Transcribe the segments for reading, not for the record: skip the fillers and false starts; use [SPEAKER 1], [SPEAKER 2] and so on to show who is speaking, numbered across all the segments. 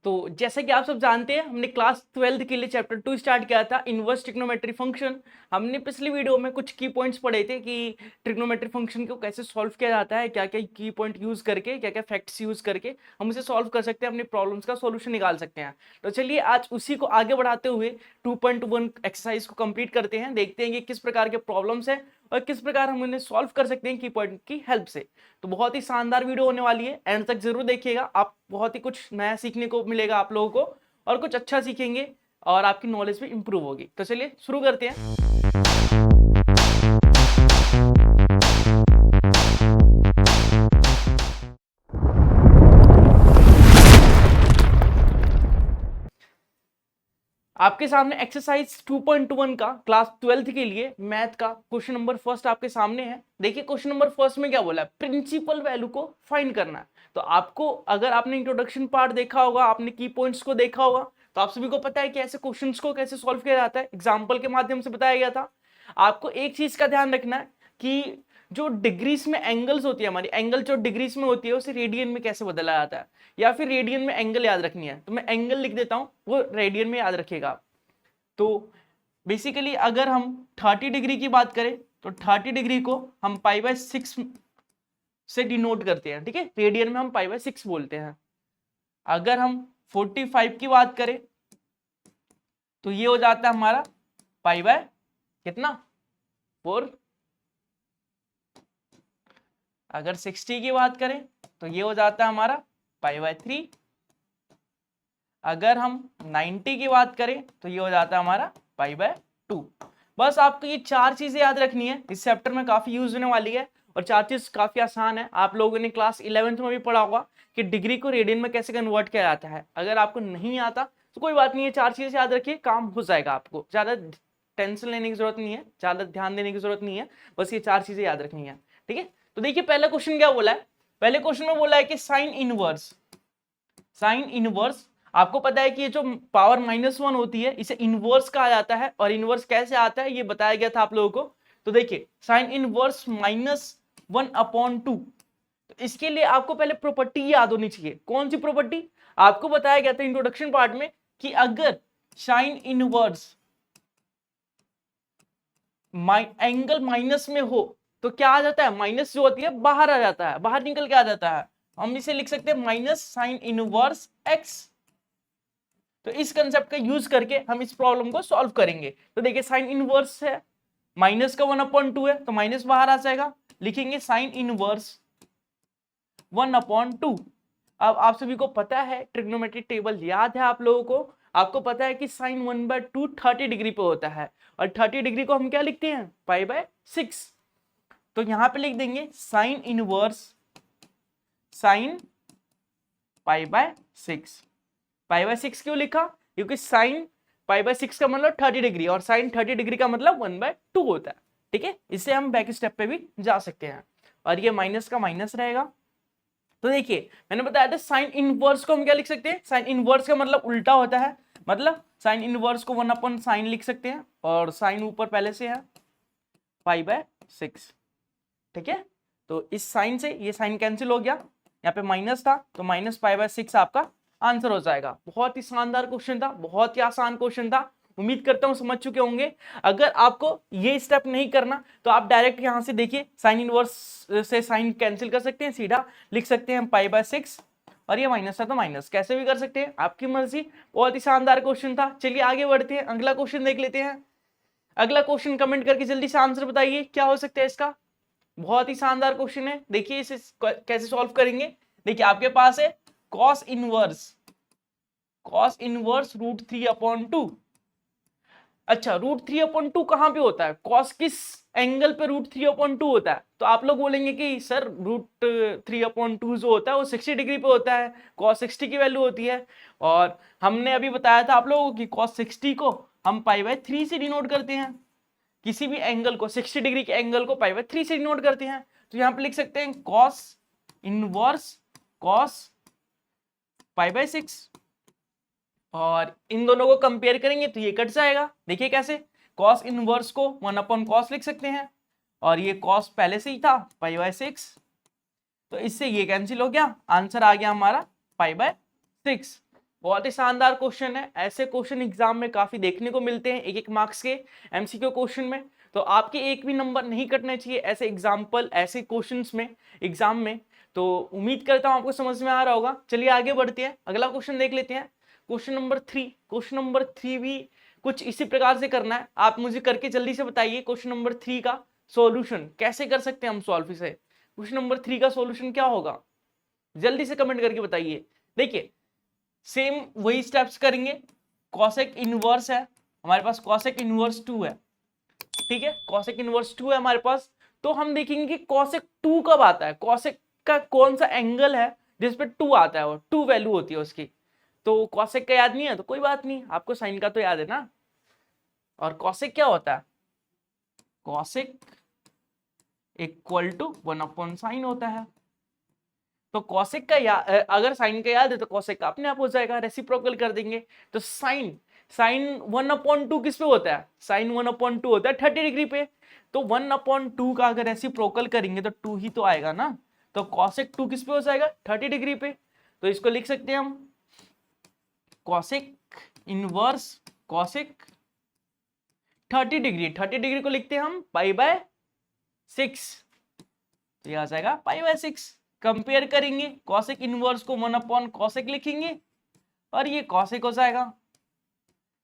[SPEAKER 1] तो जैसे कि आप सब जानते हैं, हमने क्लास 12th के लिए चैप्टर 2 स्टार्ट किया था, इनवर्स ट्रिग्नोमेट्री फंक्शन। हमने पिछली वीडियो में कुछ की पॉइंट्स पढ़े थे कि ट्रिग्नोमेट्री फंक्शन को कैसे सॉल्व किया जाता है, क्या क्या की पॉइंट यूज करके, क्या क्या फैक्ट्स यूज करके हम उसे सॉल्व कर सकते हैं, अपनी प्रॉब्लम्स का सॉल्यूशन निकाल सकते हैं। तो चलिए आज उसी को आगे बढ़ाते हुए 2.1 एक्सरसाइज को कंप्लीट करते हैं, देखते हैं कि किस प्रकार के प्रॉब्लम्स हैं और किस प्रकार हम उन्हें सॉल्व कर सकते हैं की पॉइंट की हेल्प से। तो बहुत ही शानदार वीडियो होने वाली है, एंड तक जरूर देखिएगा, आप बहुत ही कुछ नया सीखने को मिलेगा आप लोगों को और कुछ अच्छा सीखेंगे और आपकी नॉलेज भी इंप्रूव होगी। तो चलिए शुरू करते हैं। आपके सामने एक्सरसाइज 2.1 का क्लास 12th के लिए मैथ का क्वेश्चन नंबर फर्स्ट आपके सामने है। देखिए क्वेश्चन नंबर फर्स्ट में क्या बोला है, प्रिंसिपल वैल्यू को फाइंड करना है। तो आपको, अगर आपने इंट्रोडक्शन पार्ट देखा होगा, आपने की पॉइंट्स को देखा होगा, तो आप सभी को पता है कि ऐसे क्वेश्चंस को कैसे सॉल्व किया जाता है, एग्जाम्पल के माध्यम से बताया गया था। आपको एक चीज का ध्यान रखना है कि जो डिग्रीज में एंगल्स होती है, हमारी एंगल जो डिग्रीज में होती है उसे रेडियन में कैसे बदला जाता है, या फिर रेडियन में एंगल याद रखनी है तो मैं एंगल लिख देता हूं, वो रेडियन में याद रखिएगा। तो बेसिकली अगर हम 30 डिग्री की बात करें तो 30 डिग्री को हम π/6 से डिनोट करते हैं, ठीक है, रेडियन में हम π/6 बोलते हैं। अगर हम 45 की बात करें तो ये हो जाता है हमारा कितना 4। अगर 60 की बात करें तो ये हो जाता है हमारा π/3। अगर हम 90 की बात करें तो ये हो जाता है हमारा π/2। बस आपको ये चार चीजें याद रखनी है, इस चैप्टर में काफी यूज होने वाली है और चार चीज काफी आसान है। आप लोगों ने क्लास 11th में भी पढ़ा होगा कि डिग्री को रेडियन में कैसे कन्वर्ट किया जाता है। अगर आपको नहीं आता तो कोई बात नहीं है, चार चीजें याद रखिए, काम हो जाएगा। आपको ज्यादा टेंशन लेने की जरूरत नहीं है, ज्यादा ध्यान देने की जरूरत नहीं है, बस ये चार चीजें याद रखनी है, ठीक है। तो देखिए पहला क्वेश्चन क्या बोला है, पहले क्वेश्चन में बोला है कि साइन इनवर्स आपको पता है कि ये जो पावर -1 होती है इसे इनवर्स कहा जाता है, और इनवर्स कैसे आता है ये बताया गया था आप लोगों को। तो देखिए साइन इनवर्स -1/2, तो इसके लिए आपको पहले प्रॉपर्टी याद होनी चाहिए। कौन सी प्रॉपर्टी? आपको बताया गया था इंट्रोडक्शन पार्ट में कि अगर साइन इनवर्स एंगल माइनस में हो तो क्या आ जाता है, माइनस जो होती है बाहर आ जाता है, बाहर निकल के आ जाता है। हम इसे लिख सकते हैं माइनस साइन इनवर्स x। तो इस कंसेप्ट का यूज करके हम इस प्रॉब्लम को सॉल्व करेंगे। तो देखिए साइन इनवर्स है, माइनस का 1/2 है तो माइनस बाहर आ जाएगा, लिखेंगे साइन इनवर्स 1/2। अब आप सभी को पता है ट्रिग्नोमेट्रिक टेबल याद है आप लोगों को, आपको पता है कि साइन 1/2 30 डिग्री पे होता है, और 30 डिग्री को हम क्या लिखते हैं, π/6। तो यहां पे लिख देंगे साइन इनवर्स साइन π/6। π/6 क्यों लिखा, क्योंकि साइन π/6 का मतलब 30 डिग्री और साइन 30 डिग्री का मतलब 1/2 होता है, ठीक है। इससे हम बैक स्टेप पे भी जा सकते हैं, और ये माइनस का माइनस रहेगा। तो देखिए मैंने बताया था साइन इनवर्स को हम क्या लिख सकते हैं, साइन इनवर्स का मतलब उल्टा होता है, मतलब साइन इनवर्स को 1/sin लिख सकते हैं, और साइन ऊपर पहले से है π/6, ठीक है। तो इस साइन से ये साइन कैंसिल हो गया, यहाँ पे माइनस था तो माइनस π/6 आपका आंसर हो जाएगा। बहुत ही शानदार क्वेश्चन था, बहुत ही आसान क्वेश्चन था, उम्मीद करता हूं समझ चुके होंगे। अगर आपको ये स्टेप नहीं करना तो आप डायरेक्ट यहां से देखिए साइन इनवर्स से साइन कैंसिल कर सकते हैं, सीधा लिख सकते हैं π/6, और ये माइनस था तो माइनस, कैसे भी कर सकते हैं, आपकी मर्जी। बहुत ही शानदार क्वेश्चन था। चलिए आगे बढ़ते हैं, अगला क्वेश्चन देख लेते हैं। अगला क्वेश्चन कमेंट करके जल्दी से आंसर बताइए क्या हो सकता है इसका। बहुत ही शानदार क्वेश्चन है, देखिए इसे कैसे सॉल्व करेंगे। देखिए आपके पास है cos इनवर्स √3/2। अच्छा √3/2 कहां पे होता है, cos किस एंगल पे √3/2 होता है? तो आप लोग बोलेंगे कि सर √3/2 जो होता है वो 60 डिग्री पे होता है, cos 60 की वैल्यू होती है। और हमने अभी बताया था आप लोगों को कि cos 60 को हम π/3 से डिनोट करते हैं, किसी भी एंगल को 60 डिग्री के एंगल को π/3 से डिनोट करते हैं। तो यहां पे लिख सकते हैं cos इनवर्स cos π/6, और इन दोनों को कंपेयर करेंगे तो ये कट जाएगा। देखिए कैसे, cos इनवर्स को 1/cos लिख सकते हैं, और ये cos पहले से ही था π/6, तो इससे ये कैंसिल हो गया, आंसर आ गया हमारा π/6। बहुत ही शानदार क्वेश्चन है। ऐसे क्वेश्चन एग्जाम में काफी देखने को मिलते हैं, 1-1 मार्क्स के एमसीक्यू क्वेश्चन में। तो आपके एक भी नंबर नहीं कटने चाहिए ऐसे एग्जाम्पल, ऐसे क्वेश्चंस में एग्जाम में। तो उम्मीद करता हूं आपको समझ में आ रहा होगा। चलिए आगे बढ़ते हैं, अगला क्वेश्चन देख लेते हैं। Question number 3। क्वेश्चन नंबर 3 भी कुछ इसी प्रकार से करना है। आप मुझे करके जल्दी से बताइए क्वेश्चन नंबर 3 का सॉल्यूशन कैसे कर सकते हैं हम सॉल्व इसे। क्वेश्चन नंबर 3 का सॉल्यूशन क्या होगा, जल्दी से कमेंट करके बताइए। देखिए सेम वही स्टेप्स करेंगे। कॉसेक इनवर्स है हमारे पास, कॉसेक इनवर्स 2 है, ठीक है, कॉसेक इनवर्स 2 है हमारे पास। तो हम देखेंगे कि कॉसेक 2 कब आता है, कॉसेक का कौन सा एंगल है जिसपे 2 आता है, और 2 वैल्यू होती है उसकी। तो कॉसेक का याद नहीं है तो कोई बात नहीं, आपको साइन का तो याद है ना। और कॉसेक क्या होता है, कॉसेक इक्वल टू 1/sin होता है। तो कॉसेक का अगर साइन का याद है तो कॉसेक का अपने आप हो जाएगा, रेसिप्रोकल कर देंगे। तो साइन साइन 1/2 किस पे होता है, साइन 1/2 होता है 30 डिग्री पे। तो 1/2 का अगर रेसिप्रोकल करेंगे तो 2 ही तो आएगा ना। तो कॉसेक 2 किस पे हो जाएगा, 30 डिग्री पे। तो इसको लिख सकते हैं हम cosec inverse cosec 30 degree, 30 degree को लिखते हैं हम π/6। तो यह आ जाएगा π/6। कंपेयर करेंगे कॉसेक इनवर्स को 1/cosec लिखेंगे और ये कॉसेक हो जाएगा,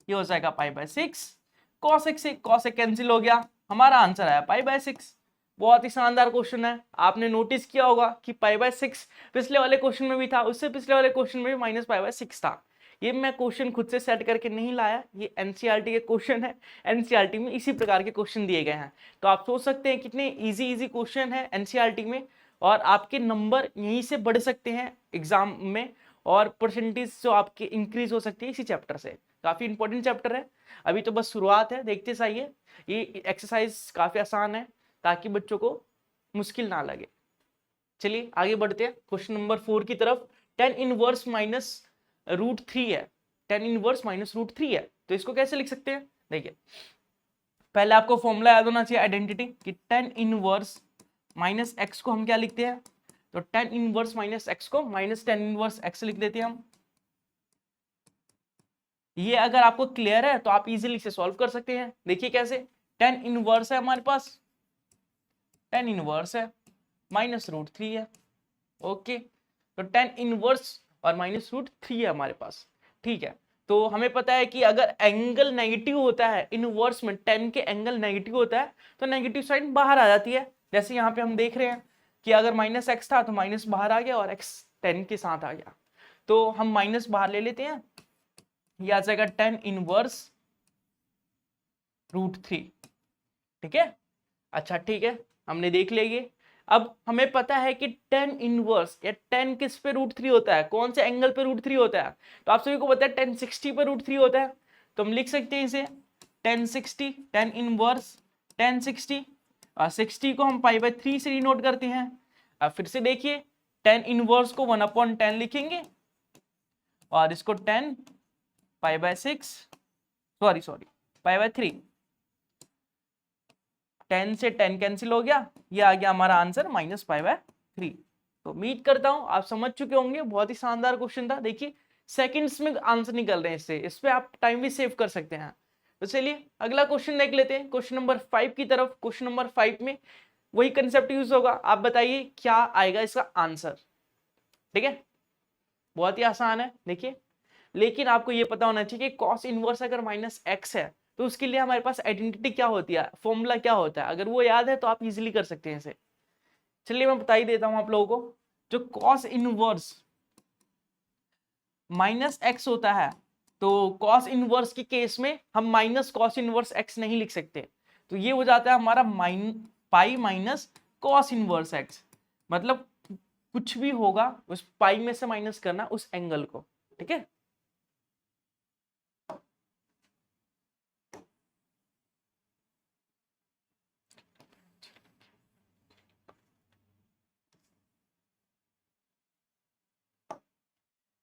[SPEAKER 1] ये हो जाएगा π/6। कॉसेक से कॉसेक कैंसिल हो गया, हमारा आंसर आया π/6। बहुत ही शानदार क्वेश्चन है। आपने नोटिस किया होगा कि π/6 पिछले वाले क्वेश्चन में भी था, उससे पिछले वाले क्वेश्चन में भी -π/6 था। ये मैं क्वेश्चन खुद से सेट करके नहीं लाया, ये एनसीईआरटी के क्वेश्चन है। एनसीईआरटी में इसी प्रकार के क्वेश्चन दिए गए हैं। तो आप सोच सकते हैं कितने इजी क्वेश्चन है एनसीईआरटी में, और आपके नंबर यहीं से बढ़ सकते हैं एग्जाम में, और परसेंटेज जो आपके इंक्रीज हो सकती है इसी चैप्टर से। काफी इंपॉर्टेंट चैप्टर है, अभी तो बस शुरुआत है, देखते जाइए। ये एक्सरसाइज काफी आसान है ताकि बच्चों को मुश्किल ना लगे। चलिए आगे बढ़ते हैं क्वेश्चन नंबर 4 की तरफ। tan इनवर्स -√3 है, tan इनवर्स -√3 है। तो इसको कैसे लिख सकते हैं, देखिए पहले आपको फॉर्मूला याद होना चाहिए आइडेंटिटी कि tan इनवर्स -x को हम क्या लिखते हैं, तो tan इनवर्स -x को -tan इनवर्स x लिख देते हैं हम। ये अगर आपको क्लियर है तो आप इजीली इसे सॉल्व कर सकते हैं। देखिए कैसे, tan इनवर्स है हमारे पास, tan इनवर्स है -√3 है, ओके। तो tan इनवर्स और -√3 है हमारे पास, ठीक है। तो हमें पता है कि अगर एंगल नेगेटिव होता है इनवर्स में, tan के एंगल नेगेटिव होता है तो नेगेटिव साइन बाहर आ जाती है। जैसे यहाँ पे हम देख रहे हैं कि अगर -x था तो माइनस बाहर आ गया और x tan के साथ आ गया, तो हम माइनस बाहर ले लेते हैं, ये आ जाएगा tan इनवर्स √3, ठीक है। अच्छा ठीक है, हमने देख लिया ये। अब हमें पता है कि tan इनवर्स या tan किस पे √3 होता है, कौन से एंगल पे √3 होता है, तो आप सभी को पता है tan 60 पे √3 होता है। तो हम लिख सकते हैं इसे tan 60, tan इनवर्स tan 60, और 60 को हम π/3 से डिनोट करते हैं। अब फिर से देखिए tan इनवर्स को 1/10 लिखेंगे और इसको tan π/6 सॉरी π/3, 10 से 10 कैंसिल हो गया, ये आ गया हमारा आंसर -π/3। तो उम्मीद करता हूं आप समझ चुके होंगे, बहुत ही शानदार क्वेश्चन था। देखिए सेकंड्स में आंसर निकल रहे हैं इससे, इस पे आप टाइम भी सेव कर सकते हैं। तो चलिए अगला क्वेश्चन देख लेते हैं, क्वेश्चन नंबर 5 की तरफ। क्वेश्चन नंबर 5 में वही कंसेप्ट यूज होगा, आप बताइए क्या आएगा इसका आंसर, ठीक है। बहुत ही आसान है देखिए, लेकिन आपको ये पता होना चाहिए कि cos इनवर्स अगर -x है तो उसके लिए हमारे पास आइडेंटिटी क्या होती है, फॉर्मूला क्या होता है, अगर वो याद है तो आप इजीली कर सकते हैं इसे। चलिए मैं बता ही देता हूं आप लोगों को। जो cos इनवर्स -x होता है, तो cos इनवर्स के केस में हम -cos इनवर्स x नहीं लिख सकते, तो ये हो जाता है हमारा pi minus cos inverse x। मतलब कुछ भी होगा उस पाई में से माइनस करना उस एंगल को, ठीक है।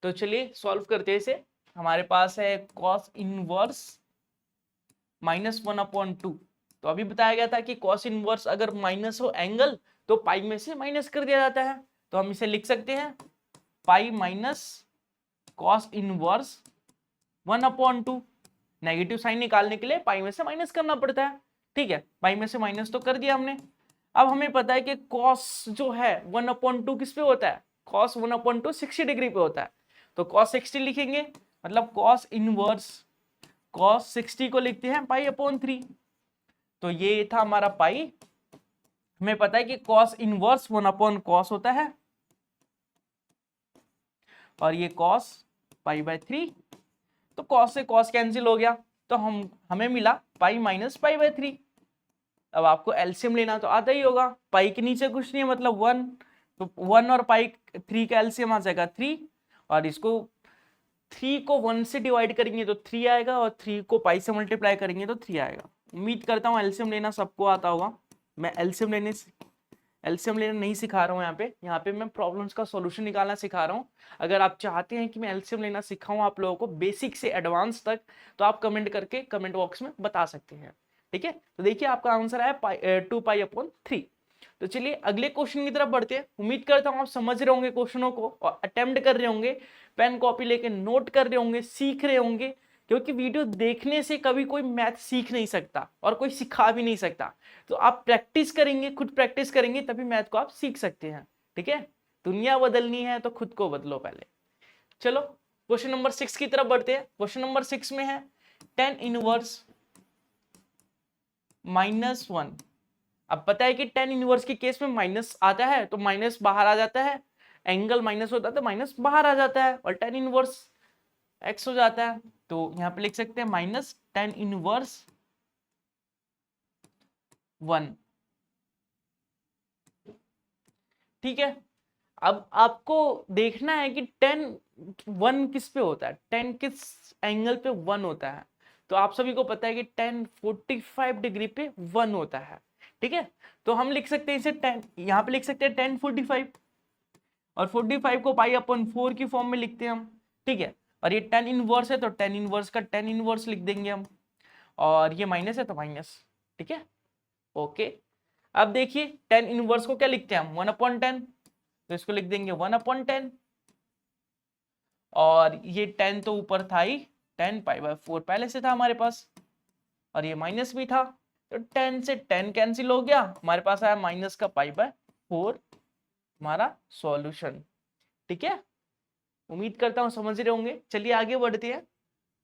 [SPEAKER 1] तो चलिए सॉल्व करते हैं इसे। हमारे पास है cos इनवर्स -1/2। तो अभी बताया गया था कि cos इनवर्स अगर माइनस हो एंगल तो पाई में से माइनस कर दिया जाता है। तो हम इसे लिख सकते हैं pi minus cos inverse 1/2। Negative sign निकालने के लिए पाई में से माइनस करना पड़ता है, ठीक है। पाई में से माइनस तो कर दिया हमने। अब हमें पता है कि कॉस जो है 1/2 किस पे होता है, कॉस 1/2 60 डिग्री पे होता है। तो कॉस 60 लिखेंगे, मतलब कॉस इनवर्स कॉस 60 को लिखते हैं पाई/3। तो ये था हमारा पाई। हमें पता है कि कॉस इनवर्स 1/cos होता है और ये कॉस पाई/3। तो कॉस से कॉस कैंसिल हो गया, तो हमें मिला पाई माइनस पाई/3। अब आपको एलसीएम लेना तो आता ही होगा, पाई के नीचे कुछ नहीं है मतलब 1, तो 1 और पाई/3 का एलसीएम आ जाएगा 3, और इसको 3 को 1 से डिवाइड करेंगे तो 3 आएगा, और 3 को पाई से मल्टीप्लाई करेंगे तो 3 आएगा। उम्मीद करता हूँ एलसीएम लेना सबको आता होगा। मैं एलसीएम लेना नहीं सिखा रहा हूँ, यहाँ पे मैं प्रॉब्लम्स का सॉल्यूशन निकालना सिखा रहा हूँ। अगर आप चाहते हैं कि मैं एलसीएम लेना सिखाऊं आप लोगों को बेसिक से एडवांस तक, तो आप कमेंट करके कमेंट बॉक्स में बता सकते हैं, ठीक है। तो देखिए आपका आंसर है 2π/3। तो चलिए अगले क्वेश्चन की तरफ बढ़ते हैं। उम्मीद करता हूँ आप समझ रहे होंगे क्वेश्चनों को और अटेम्प्ट कर रहे होंगे, पेन कॉपी लेके नोट कर रहे होंगे, सीख रहे होंगे, क्योंकि वीडियो देखने से कभी कोई मैथ सीख नहीं सकता और कोई सिखा भी नहीं सकता। तो आप प्रैक्टिस करेंगे, खुद प्रैक्टिस करेंगे, तभी मैथ को आप सीख सकते हैं, ठीक है। दुनिया बदलनी है तो खुद को बदलो पहले। चलो क्वेश्चन नंबर 6 की तरफ बढ़ते हैं। क्वेश्चन नंबर 6 में है tan इनवर्स -1। अब पता है कि tan इनवर्स के केस में माइनस आता है तो माइनस बाहर आ जाता है, एंगल माइनस होता है तो माइनस बाहर आ जाता है, और tan इनवर्स x हो जाता है। तो यहां पे लिख सकते हैं माइनस tan इनवर्स 1, ठीक है। अब आपको देखना है कि tan 1 किस पे होता है, tan किस एंगल पे 1 होता है। तो आप सभी को पता है कि tan 45 डिग्री पे 1 होता है, ठीक है। तो हम लिख सकते हैं इसे tan, यहाँ पे लिख सकते हैं tan 45, और 45 को π/4 की फॉर्म में लिखते हैं हम, ठीक है। और ये tan इनवर्स है तो tan इनवर्स का tan इनवर्स लिख देंगे हम, और ये माइनस है तो माइनस, ठीक है, ओके। अब देखिए tan इनवर्स को क्या लिखते हैं हम 1/10, तो इसको लिख देंगे 1/10, और ये tan तो ऊपर था ही, tan π/4 पहले से था हमारे पास, और ये माइनस भी था, तो tan से tan कैंसिल हो गया, हमारे पास आया माइनस का π/4 हमारा सॉल्यूशन, ठीक है। उम्मीद करता हूं समझ रहे होंगे। चलिए आगे बढ़ते हैं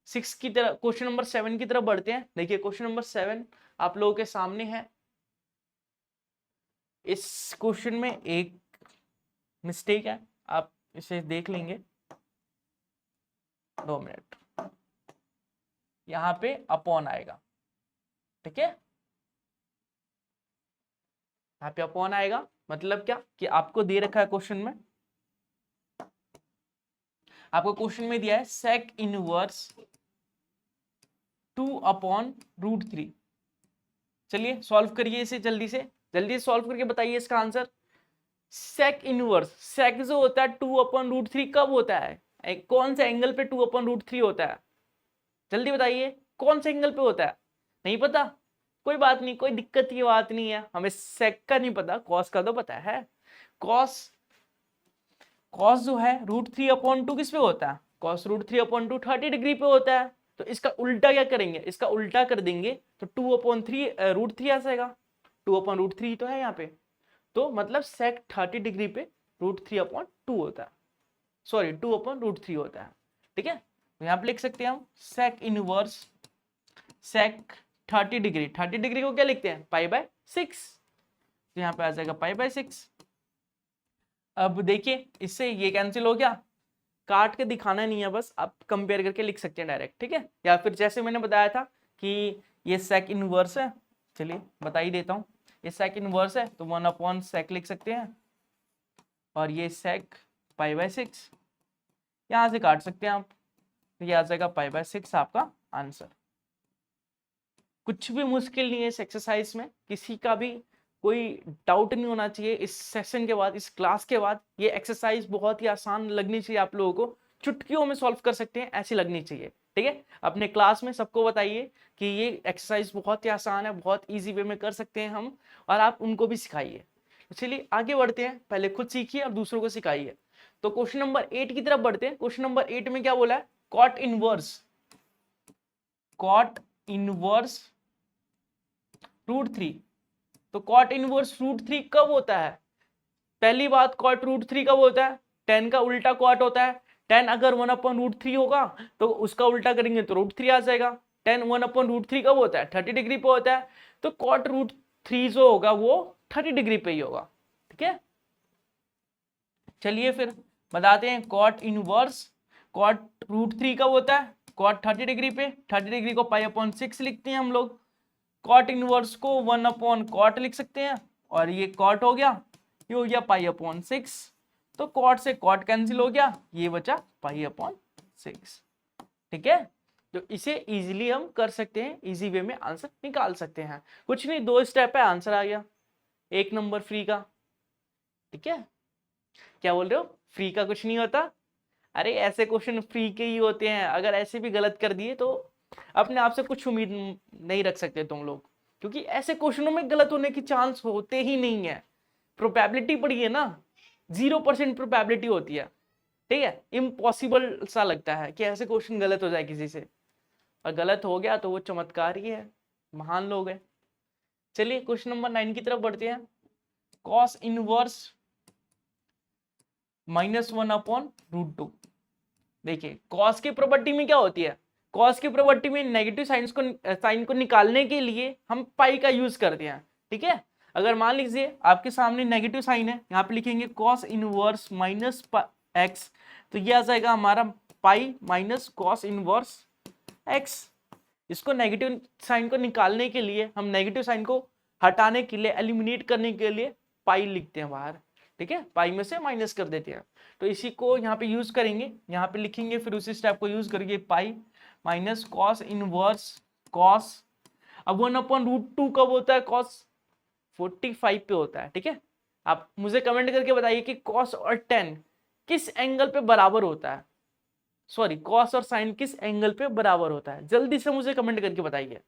[SPEAKER 1] 6 की तरफ, क्वेश्चन नंबर 7 की तरफ बढ़ते हैं। देखिए क्वेश्चन नंबर 7 आप लोगों के सामने है। इस क्वेश्चन में एक मिस्टेक है, आप इसे देख लेंगे, 2 मिनट। यहां पे अपॉन आएगा, ठीक है, यहाँ पे अपॉन आएगा, मतलब क्या कि आपको दे रखा है क्वेश्चन में, आपको क्वेश्चन में दिया है sec इनवर्स 2/√3। चलिए सॉल्व करिए इसे जल्दी से सॉल्व करके बताइए इसका आंसर। sec इनवर्स, sec जो होता है 2/√3 कब होता है, कौन से एंगल पे 2/√3 होता है, जल्दी बताइए कौन से एंगल पे होता है। नहीं पता, कोई बात नहीं, कोई दिक्कत की बात नहीं है, हमें sec का नहीं पता, cos का तो पता है। cos जो है √3/2 किस पे होता है, cos √3/2 30 डिग्री पे होता है। तो इसका उल्टा क्या करेंगे, इसका उल्टा कर देंगे तो 2/3 आ जाएगा, 2/√3 तो है यहाँ पे, तो मतलब sec 30 डिग्री पे √3/2 होता है, सॉरी 2/√3 होता है, ठीक है। तो यहाँ पे लिख सकते हैं हम sec inverse sec 30 degree, 30 degree को क्या लिखते हैं π/6, तो यहाँ पे आ जाएगा π/6। अब देखिए इससे ये कैंसिल हो गया, काट के दिखाना नहीं है, बस आप कंपेयर करके लिख सकते हैं डायरेक्ट, ठीक है। या फिर जैसे मैंने बताया था कि ये sec इनवर्स है, चलिए बता ही देता हूँ, ये sec इनवर्स है तो 1/sec लिख सकते हैं, और ये sec π/6 यहाँ से काट सकते हैं आप, तो ये आ जाएगा π/6 आपका आंसर। कुछ भी मुश्किल नहीं है इस एक्सरसाइज में, किसी का भी कोई डाउट नहीं होना चाहिए। इस सेशन के बाद, इस क्लास के बाद ये एक्सरसाइज बहुत ही आसान लगनी चाहिए आप लोगों को, चुटकियों में सॉल्व कर सकते हैं ऐसी लगनी चाहिए, ठीक है। अपने क्लास में सबको बताइए कि ये एक्सरसाइज बहुत ही आसान है, बहुत ईजी वे में कर सकते हैं हम, और आप उनको भी सिखाइए। तो चलिए आगे बढ़ते हैं, पहले खुद सीखिए और दूसरों को सिखाइए। तो क्वेश्चन नंबर 8 की तरफ बढ़ते हैं। क्वेश्चन नंबर 8 में क्या बोला है, कॉट इनवर्स रूट थ्री। तो कॉट इनवर्स रूट थ्री कब होता है? पहली बात, कॉट रूट थ्री कब होता है? टेन का उल्टा कॉट होता है। टेन अगर 1/√3 होगा तो उसका उल्टा करेंगे तो रूट थ्री आ जाएगा। टेन 1/√3 कब होता है? 30 डिग्री पे होता है। तो कॉट रूट थ्री जो होगा वो 30 डिग्री पे ही होगा। ठीक है, चलिए फिर बताते हैं। कॉट रूट थ्री कब होता है? कॉट 30 डिग्री पे। 30 डिग्री को पाई/6 लिखते हैं हम लोग। कॉट इनवर्स को 1/cot लिख सकते हैं, और ये कॉट हो गया, ये हो गया पाई/6। तो कॉट से कॉट कैंसिल हो गया, ये बचा पाई/6। ठीक है, तो इसे इजीली हम कर सकते हैं, इजी वे में आंसर निकाल सकते हैं। कुछ नहीं, 2 स्टेप है, आंसर आ गया 1 नंबर फ्री का। ठीक है, क्या बोल रहे हो, फ्री का कुछ नहीं होता? अरे ऐसे क्वेश्चन फ्री के ही होते हैं, अगर ऐसे भी गलत कर दिए तो अपने आप से कुछ उम्मीद नहीं रख सकते तुम लोग, क्योंकि ऐसे क्वेश्चनों में गलत होने की चांस होते ही नहीं है। प्रोबेबिलिटी पड़ी है ना, 0% प्रोबेबिलिटी होती है। ठीक है, इम्पॉसिबल सा लगता है कि ऐसे क्वेश्चन गलत हो जाए किसी से, और गलत हो गया तो वो चमत्कार ही है, महान लोग हैं। चलिए क्वेश्चन नंबर 9 की तरफ बढ़ते हैं। Cos inverse -1/√2। देखिए कॉस की प्रॉपर्टी में क्या होती है, कॉस की प्रॉपर्टी में नेगेटिव साइन को निकालने के लिए हम पाई का यूज करते हैं। ठीक है, अगर मान लीजिए आपके सामने नेगेटिव साइन है, यहाँ पे लिखेंगे कॉस इनवर्स -x, तो ये आ जाएगा हमारा पाई माइनस कॉस इनवर्स x। इसको नेगेटिव साइन को निकालने के लिए, हम नेगेटिव साइन को हटाने के लिए, एलिमिनेट करने के लिए पाई लिखते हैं बाहर। ठीक है, पाई में से माइनस कर देते हैं, तो इसी को यहाँ पे यूज करेंगे, यहाँ पे लिखेंगे, फिर उसी स्टेप को यूज करेंगे, पाई माइनस कॉस इनवर्स कॉस। अब 1/√2 कब होता है? कॉस 45 पे होता है। ठीक है, आप मुझे कमेंट करके बताइए कि कॉस और टेन किस एंगल पे बराबर होता है, सॉरी कॉस और साइन किस एंगल पे बराबर होता है, जल्दी से मुझे कमेंट करके बताइए।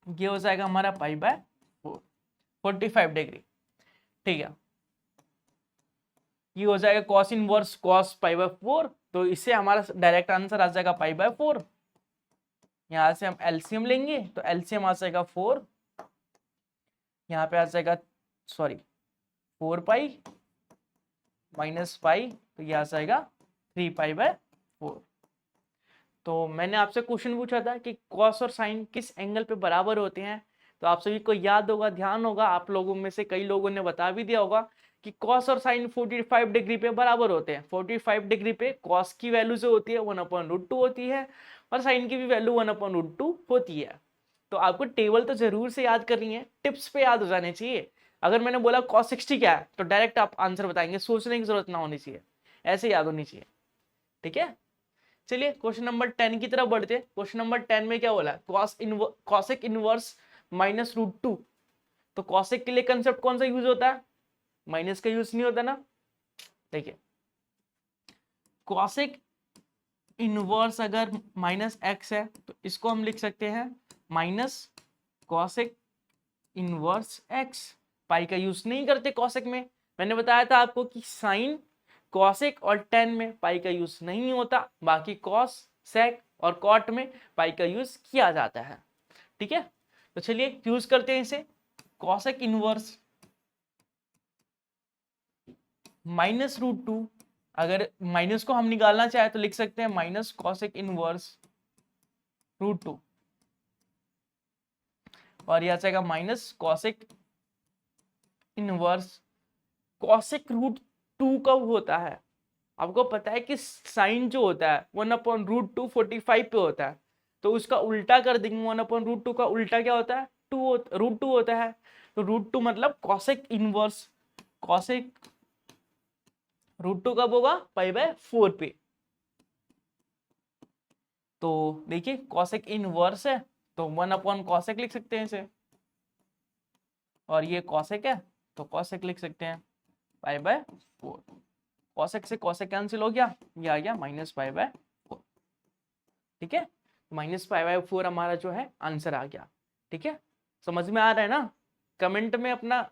[SPEAKER 1] ये हो जाएगा हमारा पाई/4, 45 डिग्री। ठीक है, ये हो जाएगा कॉस इनवर्स कॉस पाई/4, तो इससे हमारा डायरेक्ट आंसर आ जाएगा पाई/4। यहां से हम एलसीएम लेंगे तो एलसीएम आ जाएगा 4, यहाँ पे आ जाएगा सॉरी 4 पाई माइनस पाई, तो ये आ जाएगा 3 पाई/4। तो मैंने आपसे क्वेश्चन पूछा था कि कॉस और साइन किस एंगल पे बराबर होते हैं, तो आप सभी को याद होगा, ध्यान होगा, आप लोगों में से कई लोगों ने बता भी दिया होगा कि कॉस और साइन 45 डिग्री पे बराबर होते हैं। 45 डिग्री पे कॉस की वैल्यू जो होती है 1/√2 होती है, और साइन की भी वैल्यू 1/√2 होती है। तो आपको टेबल तो जरूर से याद करनी है, टिप्स पे याद हो जाने चाहिए। अगर मैंने बोला cos 60 क्या है तो डायरेक्ट आप आंसर बताएंगे, सोचने की जरूरत ना होनी चाहिए, ऐसे याद होनी चाहिए। ठीक है, चलिए क्वेश्चन नंबर 10 की तरफ बढ़ते हैं। क्वेश्चन नंबर 10 में क्या बोला है, कॉसेक इनवर्स -√2। तो कॉसेक के लिए कंसेप्ट कौन सा यूज होता है? माइनस का यूज नहीं होता ना। देखिए कॉसेक इनवर्स अगर -x है तो इसको हम लिख सकते हैं माइनस कॉसेक इनवर्स x। पाई का यूज नहीं करते कॉसेक में, मैंने बताया था आपको कि साइन कॉसेक और टेन में पाई का यूज नहीं होता, बाकी कॉस सेक और कॉट में पाई का यूज किया जाता है। ठीक है, तो चलिए यूज करते हैं इसे। कॉसेक इनवर्स -√2, अगर माइनस को हम निकालना चाहे तो लिख सकते हैं माइनस कॉसेक इनवर्स √2, और यह आ जाएगा माइनस कॉसेक इनवर्स। कॉसेक √2 कब होता है? आपको पता है कि साइन जो होता है 1/√2 45 पे होता है, तो उसका उल्टा कर देंगे। 1/√2 का उल्टा क्या होता है? √2 होता है। तो √2 मतलब कॉसेक इनवर्स, कॉसेक √2 कब होगा? पाई/4 पे। तो देखिए कॉसेक इनवर्स है तो 1/cosec लिख सकते हैं इसे, और ये कॉसेक है तो कॉसेक लिख सकते हैं पाई/4। कॉसेक से कॉसेक कैंसिल हो गया, ये आ गया -पाई/4। ठीक है, -पाई/4 हमारा जो है आंसर आ गया। ठीक है, समझ में आ रहा है ना? कमेंट में अपना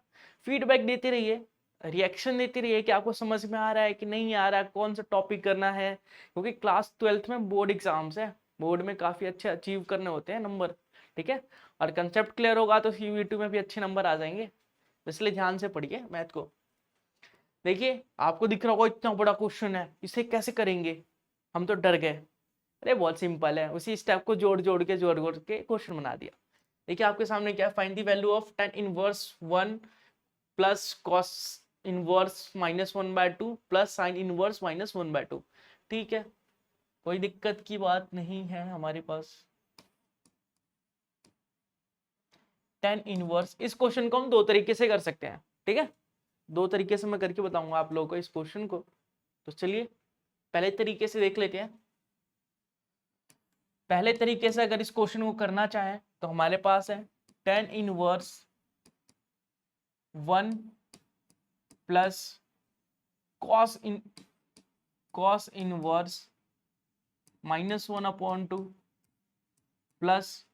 [SPEAKER 1] फीडबैक देते रहिए, रिएक्शन देती रहिए कि आपको समझ में आ रहा है कि नहीं आ रहा है, कौन सा टॉपिक करना है, क्योंकि क्लास 12th में बोर्ड एग्जाम्स है, बोर्ड में काफी अच्छे अचीव करने होते हैं नंबर, ठीक है। और कंसेप्ट क्लियर होगा तो CU2 में भी अच्छे नंबर आ जाएंगे, इसलिए ध्यान से पढ़िए मैथ को। देखिए आपको दिख रहा होगा इतना बड़ा क्वेश्चन है, इसे कैसे करेंगे, हम तो डर गए। अरे बहुत सिंपल है, उसी स्टेप को जोड़ जोड़ के क्वेश्चन बना दिया। देखिए आपके सामने क्या, find the value of tan inverse 1 plus cos inverse -1/2 plus sine inverse -1/2। ठीक है, कोई दिक्कत की बात नहीं है हमारे पास। tan इनवर्स, इस क्वेश्चन को हम दो तरीके से कर सकते हैं, ठीक है, दो तरीके से मैं करके बताऊंगा आप लोगों को इस क्वेश्चन को। तो चलिए पहले तरीके से देख लेते हैं। पहले तरीके से अगर इस क्वेश्चन को करना चाहें तो हमारे पास है tan inverse 1 plus cos inverse -1/2 plus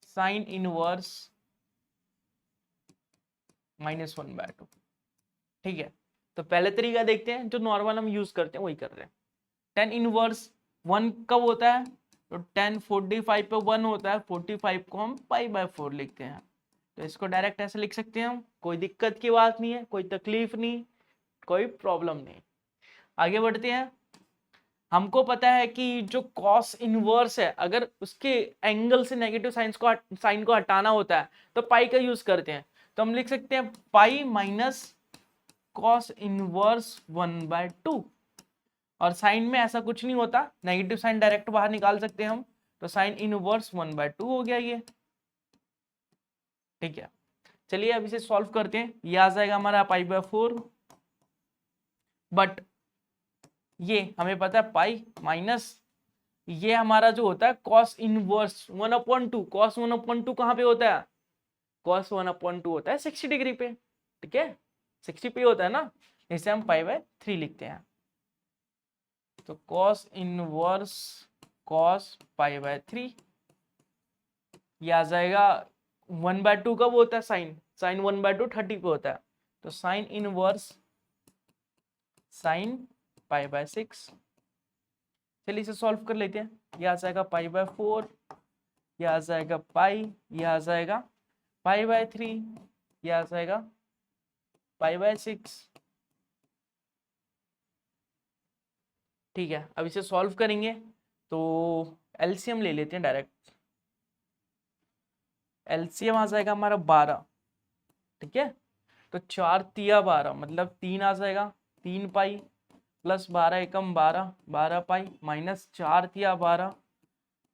[SPEAKER 1] sine inverse -1/2। ठीक है, तो पहले तरीका देखते हैं, जो नॉर्मल हम यूज करते हैं वही कर रहे हैं। tan इनवर्स 1 कब होता है, तो tan 45 पे 1 होता है, 45 को हम π/4 लिखते हैं। तो इसको डायरेक्ट ऐसे लिख सकते हैं हम, कोई दिक्कत की बात नहीं है, कोई तकलीफ नहीं, कोई प्रॉब्लम नहीं। आगे बढ़ते हैं। हमको पता है कि जो कॉस इनवर्स है, अगर उसके एंगल से नेगेटिव साइन को हटाना होता है तो पाई का यूज करते हैं। तो हम लिख सकते हैं पाई माइनस कॉस इनवर्स 1/2। और साइन में ऐसा कुछ नहीं होता, नेगेटिव साइन डायरेक्ट बाहर निकाल सकते हैं हम, तो साइन इनवर्स 1/2 हो गया ये। ठीक है, चलिए अब इसे सॉल्व करते हैं। ये आ जाएगा हमारा π/4, बट ये हमें पता है पाई माइनस ये हमारा जो होता है कॉस इनवर्स 1/2। कॉस 1/2 कहाँ पे होता है, कॉस 1/2 होता है 60 डिग्री पे, ठीक है, 60 पे होता है ना, इसे हम π/3 लिखते हैं। तो कॉस इनवर्स कॉस π/3, ये आ जाएगा 1/2 कब होता है, साइन 1/2 30 पे होता है, तो साइन इनवर्स साइन π/6। चलिए इसे सॉल्व कर लेते हैं। ये आ जाएगा π/4, ये आ जाएगा पाई, ये आ जाएगा π/3, ये आ जाएगा π/6। ठीक है, अब इसे सॉल्व करेंगे तो एलसीएम ले लेते हैं डायरेक्ट। एलसीएम आ जाएगा हमारा 12, ठीक है, तो 4 तिया 12 मतलब 3 आ जाएगा, 3 पाई प्लस 12 एकम 12, 12 पाई माइनस 4 तिया 12,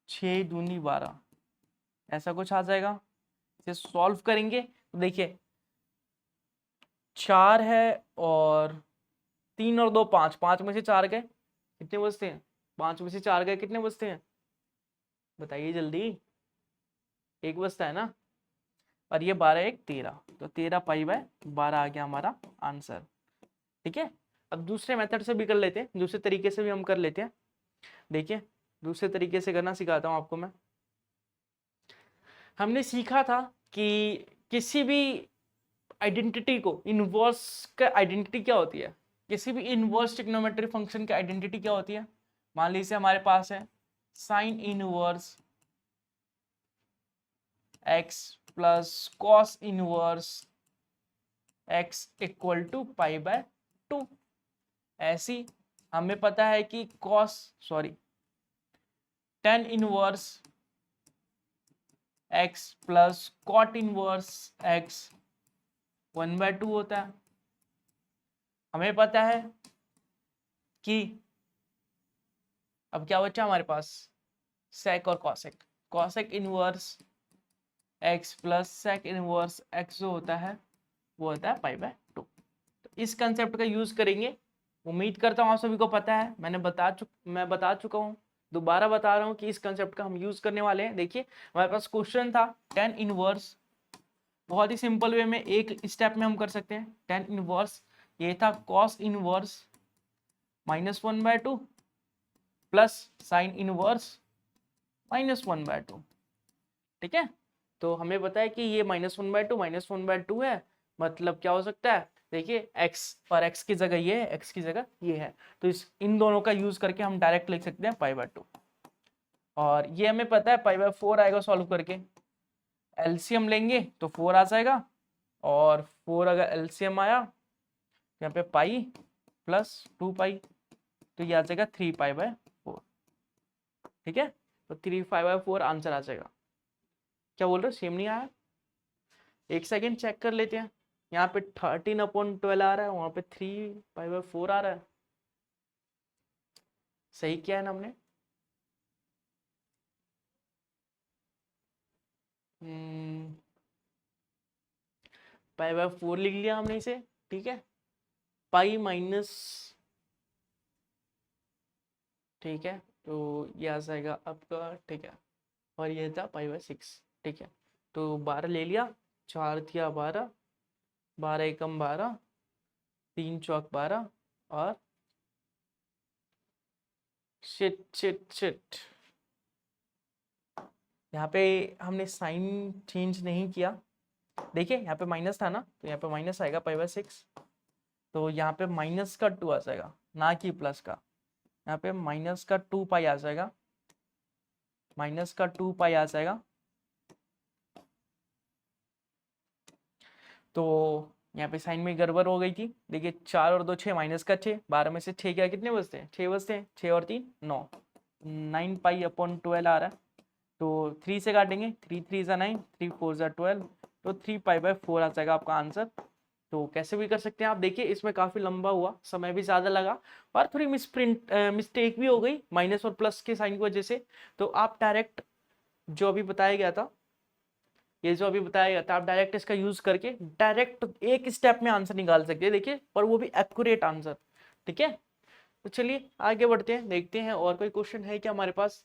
[SPEAKER 1] 6 दूनी 12, ऐसा कुछ आ जाएगा। इसे सॉल्व करेंगे तो देखिए 4 है और 3 और 2 5, 5 में से 4 गए, कितने बचते हैं, 5 में से 4 गए, कितने बचते हैं बताइए जल्दी, एक बचता है ना, और ये 12 1 13, तो 13 π/12 आ गया हमारा आंसर। ठीक है, अब दूसरे मेथड से भी कर लेते हैं, दूसरे तरीके से भी हम कर लेते हैं। देखिए दूसरे तरीके से करना सिखाता हूँ आपको मैं। हमने सीखा था कि किसी भी आइडेंटिटी को, इनवर्स का आइडेंटिटी क्या होती है, किसी भी इनवर्स ट्रिग्नोमेट्रिक फंक्शन की आइडेंटिटी क्या होती है। मान लीजिए हमारे पास है sine inverse x plus cos inverse x equal to π/2। ऐसी हमें पता है कि tan inverse x plus cot inverse x 1/2 होता है। हमें पता है कि अब क्या बचा हमारे पास, सेक और cosec inverse x plus sec inverse x जो होता है वो होता है π/2। तो इस कंसेप्ट का यूज करेंगे। उम्मीद करता हूँ आप सभी को पता है, मैं बता चुका हूँ, दोबारा बता रहा हूँ कि इस कंसेप्ट का हम यूज करने वाले हैं। देखिए हमारे पास क्वेश्चन था tan इनवर्स, बहुत ही सिंपल वे में एक स्टेप में हम कर सकते हैं। tan इनवर्स ये था cos inverse -1/2 plus sine inverse -1/2। ठीक है, तो हमें पता है कि ये -1/2 है, मतलब क्या हो सकता है देखिए x और x की जगह ये है, x की जगह ये है, तो इन दोनों का यूज करके हम डायरेक्ट लिख सकते हैं π/2। और ये हमें पता है π/4 आएगा सॉल्व करके, एलसीएम लेंगे तो 4 आ जाएगा, और 4 अगर एलसीएम आया यहाँ पे पाई प्लस 2 पाई, तो ये आ जाएगा 3π/4। ठीक है, तो 3π/4 आंसर आ जाएगा। क्या बोल रहे हो, सेम नहीं आया? एक सेकेंड चेक कर लेते हैं। यहाँ पे 13/12 आ रहा है, वहां पे 3π/4 आ रहा है। सही किया है ना हमने? π/4 लिख लिया हमने इसे। ठीक है, पाई माइनस, ठीक है, तो ये आ जाएगा आपका। ठीक है, और ये था π/6। ठीक है, तो 12 ले लिया, 4 थिया 12, 12 एकम 12, 3 चौक 12, और शिट शिट शिट, यहाँ पे हमने साइन चेंज नहीं किया। देखिए यहाँ पे माइनस था ना, तो यहाँ पे माइनस आएगा π/6, तो यहाँ पे माइनस का 2 आ जाएगा, ना कि प्लस का। यहाँ पे माइनस का 2 पाई आ जाएगा, माइनस का 2 पाई आ जाएगा। तो यहाँ पे साइन में गड़बड़ हो गई थी। देखिए 4 और 2 6, माइनस का 6, 12 में से 6 क्या कितने बचते हैं? 6 बचते हैं, 6 और 3 9, 9π/12 आ रहा है। तो 3 से काटेंगे, 3 3 ज़ा 9, 3 4 ज़ा 12, तो 3π/4 आ जाएगा आपका आंसर। तो कैसे भी कर सकते हैं आप। देखिए इसमें काफ़ी लंबा हुआ, समय भी ज़्यादा लगा, और थोड़ी मिस्टेक भी हो गई माइनस और प्लस के साइन की वजह से। तो आप डायरेक्ट जो अभी बताया गया था, ये जो अभी बताया गया था, आप डायरेक्ट इसका यूज करके डायरेक्ट एक स्टेप में आंसर निकाल सकते हैं। देखिए, और वो भी एक्यूरेट आंसर। ठीक है, तो चलिए आगे बढ़ते हैं, देखते हैं और कोई क्वेश्चन है क्या हमारे पास।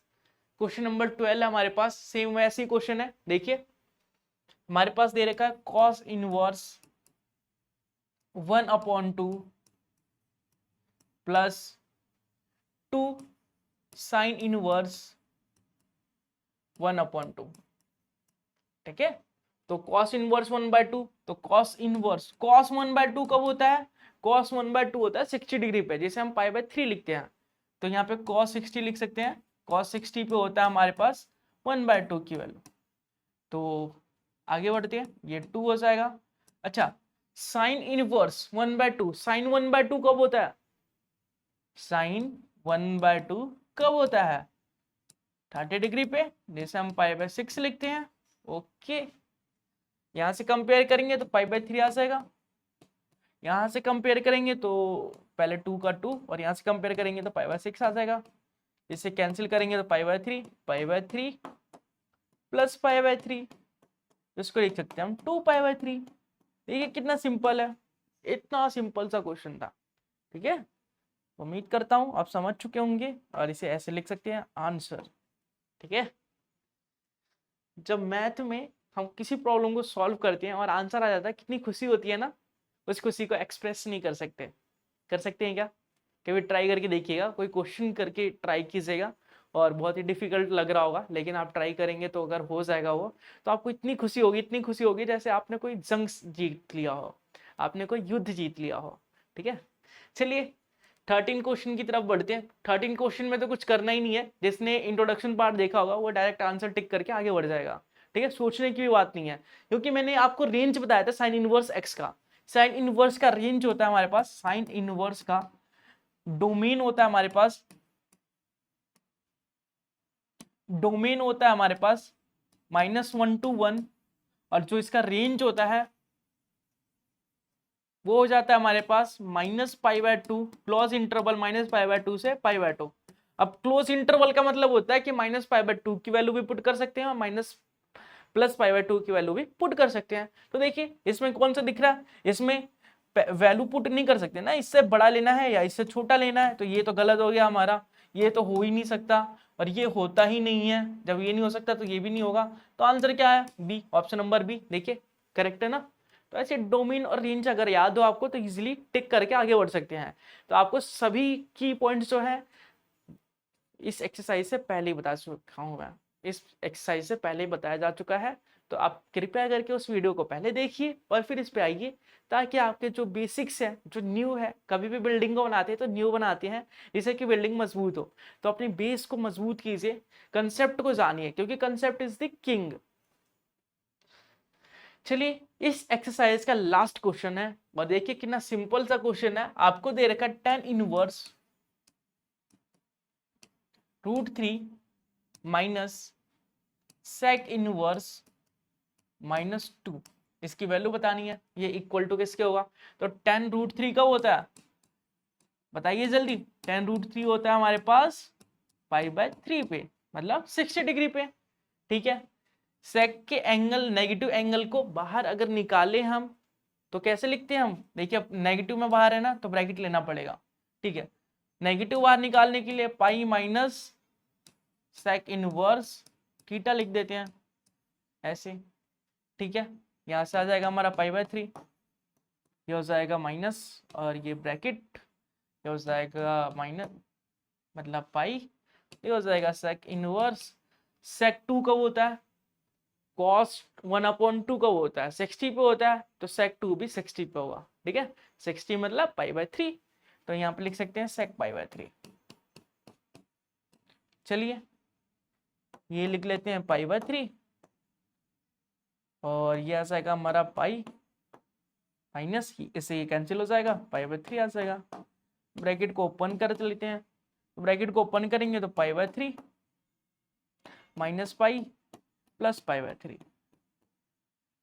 [SPEAKER 1] क्वेश्चन नंबर 12 है हमारे पास, सेम वैसे ही क्वेश्चन है। देखिए हमारे पास दे रखा है cos inverse 1/2 plus 2 sine inverse 1/2। ठीक है, तो cos इनवर्स 1/2, तो cos इनवर्स cos 1/2 कब होता है? cos 1/2 होता है 60 डिग्री पे, जैसे हम π/3 लिखते हैं। तो यहाँ पे cos 60 लिख सकते हैं, cos 60 पे होता है हमारे पास 1/2 की वैल्यू। तो आगे बढ़ते हैं, ये 2 हो जाएगा। अच्छा, साइन इनवर्स 1/2, साइन 1/2 कब होता है? साइन 1/2 कब होता है? 30 डिग्री पे, जैसे हम π/6 लिखते हैं। ओके, यहां से कंपेयर करेंगे तो π/3 आ जाएगा, यहां से कंपेयर करेंगे तो पहले 2 का 2, और यहां से कंपेयर करेंगे तो π/6 आ जाएगा। इसे कैंसिल करेंगे तो π/3 प्लस π/3, इसको लिख सकते हैं हम 2π/3। देखिए कितना सिंपल है, इतना सिंपल सा क्वेश्चन था। ठीक है, उम्मीद करता हूं आप समझ चुके होंगे, और इसे ऐसे लिख सकते हैं आंसर। ठीक है, जब मैथ में हम किसी प्रॉब्लम को सॉल्व करते हैं और आंसर आ जाता है, कितनी खुशी होती है ना, उस खुशी को एक्सप्रेस नहीं कर सकते। कर सकते हैं क्या? कभी ट्राई करके देखिएगा, कोई क्वेश्चन करके ट्राई कीजिएगा, और बहुत ही डिफिकल्ट लग रहा होगा, लेकिन आप ट्राई करेंगे तो अगर हो जाएगा वो, तो आपको इतनी खुशी होगी, इतनी खुशी होगी जैसे आपने कोई जंग जीत लिया हो, आपने कोई युद्ध जीत लिया हो। ठीक है, चलिए 13 क्वेश्चन की तरफ बढ़ते हैं। 13 क्वेश्चन में तो कुछ करना ही नहीं है, जिसने इंट्रोडक्शन पार्ट देखा होगा वो डायरेक्ट आंसर टिक करके आगे बढ़ जाएगा। ठीक है, सोचने की भी बात नहीं है, क्योंकि मैंने आपको रेंज बताया था साइन इनवर्स एक्स का। साइन इनवर्स का रेंज होता है हमारे पास, साइन इनवर्स का डोमेन होता है हमारे पास, डोमेन होता है हमारे पास -1 to 1, और जो इसका रेंज होता है वो हो जाता है हमारे पास -π/2, क्लोज इंटरवल -π/2 से π/2। अब क्लोज इंटरवल का मतलब होता है कि -π/2 की वैल्यू भी पुट कर सकते हैं और +π/2 की वैल्यू भी पुट कर सकते हैं। तो देखिए इसमें कौन सा दिख रहा है, इसमें वैल्यू पुट नहीं कर सकते ना, इससे बड़ा लेना है या इससे छोटा लेना है, तो ये तो गलत हो गया हमारा, ये तो हो ही नहीं सकता, और ये होता ही नहीं है। जब ये नहीं हो सकता तो ये भी नहीं होगा, तो आंसर क्या है? B, option number B. देखिए करेक्ट है ना। तो ऐसे डोमेन और रेंज अगर याद हो आपको तो इजीली टिक करके आगे बढ़ सकते हैं। तो आपको सभी की पॉइंट्स जो है इस एक्सरसाइज से पहले ही बता चुका हूं मैं। इस एक्सरसाइज से पहले ही बताया जा चुका है, तो आप कृपया करके उस वीडियो को पहले देखिए और फिर इस पे आइए, ताकि आपके जो बेसिक्स है, जो न्यू है, कभी भी बिल्डिंग को बनाते हैं तो न्यू बनाते हैं जिससे कि बिल्डिंग मजबूत हो, तो अपनी बेस को मजबूत कीजिए, कंसेप्ट को जानिए, क्योंकि कंसेप्ट इज द किंग। चलिए इस एक्सरसाइज का लास्ट क्वेश्चन है, और देखिए कितना सिंपल सा क्वेश्चन है। आपको दे रखा है tan inverse √3 minus sec inverse -2, इसकी वैल्यू बतानी है। ये इक्वल टू किसके होगा? तो tan√3 कब होता है, बताइए जल्दी। tan√3 होता है हमारे पास π/3 पे, मतलब 60 डिग्री पे। ठीक है, सेक के एंगल, नेगेटिव एंगल को बाहर अगर निकाले हम तो कैसे लिखते हैं हम? देखिए अब नेगेटिव में बाहर है ना, तो ब्रैकेट लेना पड़ेगा। ठीक है, नेगेटिव बाहर निकालने के लिए pi minus sec inverse theta लिख देते हैं ऐसे। ठीक है, यहाँ से आ जाएगा हमारा π/3, ये हो जाएगा माइनस, और ये ब्रैकेट ये हो जाएगा माइनस, मतलब पाई, ये हो जाएगा सेक इनवर्स। सेक 2 कब होता है? cos 1/2 कब होता है? 60 पे होता है, तो sec 2 भी 60 पे होगा। ठीक है, 60 मतलब π/3, तो यहाँ पे लिख सकते हैं sec π/3। चलिए ये लिख लेते हैं π/3, और ये आ जाएगा हमारा पाई माइनस, इससे ये कैंसिल हो जाएगा, π/3 आ जाएगा। ब्रैकेट को ओपन कर लेते हैं, ब्रैकेट को ओपन करेंगे तो π/3 माइनस पाई प्लस π/3।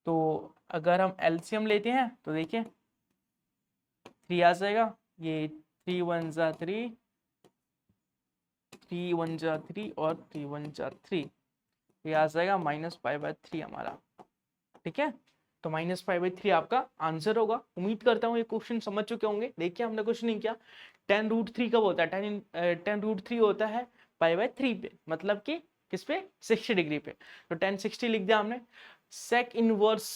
[SPEAKER 1] तो अगर हम एलसीएम लेते हैं तो देखिए 3 आ जाएगा, ये 3 1 जा 3, 3 1 जा 3 और 3 1 जा 3, ये आ जाएगा -π/3 हमारा। ठीक है, तो -π/3 आपका आंसर होगा। उम्मीद करता हूँ ये क्वेश्चन समझ चुके होंगे। देखिए हमने कुछ नहीं किया, tan√3 कब होता है? tan√3 होता है π/3 पे, मतलब कि किस पे? 60 डिग्री पे, तो tan 60 लिख दिया हमने। sec इनवर्स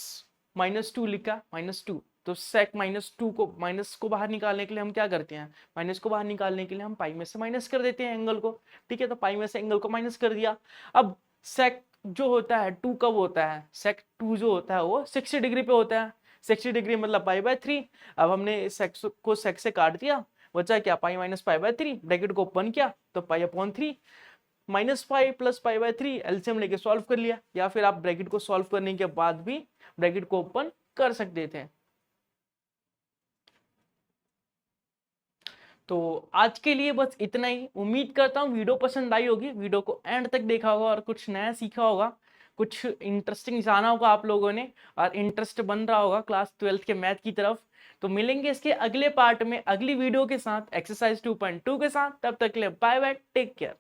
[SPEAKER 1] -2 लिखा, -2, तो sec -2 को, माइनस को बाहर निकालने के लिए हम क्या करते हैं? माइनस को बाहर निकालने के लिए हम पाई में से माइनस कर देते हैं एंगल को। ठीक है, तो पाई में से एंगल को माइनस कर दिया। अब sec जो होता है 2 कब होता है? sec 2 जो होता है वो 60 डिग्री पे होता है, 60 डिग्री मतलब π/3। अब हमने sec को sec से काट दिया, बचा क्या? पाई माइनस π/3, ब्रैकेट को ओपन किया तो π/3 -5 प्लस π/3, एलसीएम लेके सॉल्व कर लिया, या फिर आप ब्रैकेट को सॉल्व करने के बाद भी ब्रैकेट को ओपन कर सकते थे। तो आज के लिए बस इतना ही। उम्मीद करता हूँ वीडियो पसंद आई होगी, वीडियो को एंड तक देखा होगा और कुछ नया सीखा होगा, कुछ इंटरेस्टिंग जाना होगा आप लोगों ने, और इंटरेस्ट बन रहा होगा क्लास 12 के मैथ की तरफ। तो मिलेंगे इसके अगले पार्ट में अगली वीडियो के साथ, एक्सरसाइज 2.2 के साथ। तब तक के लिए बाय बाय, टेक केयर।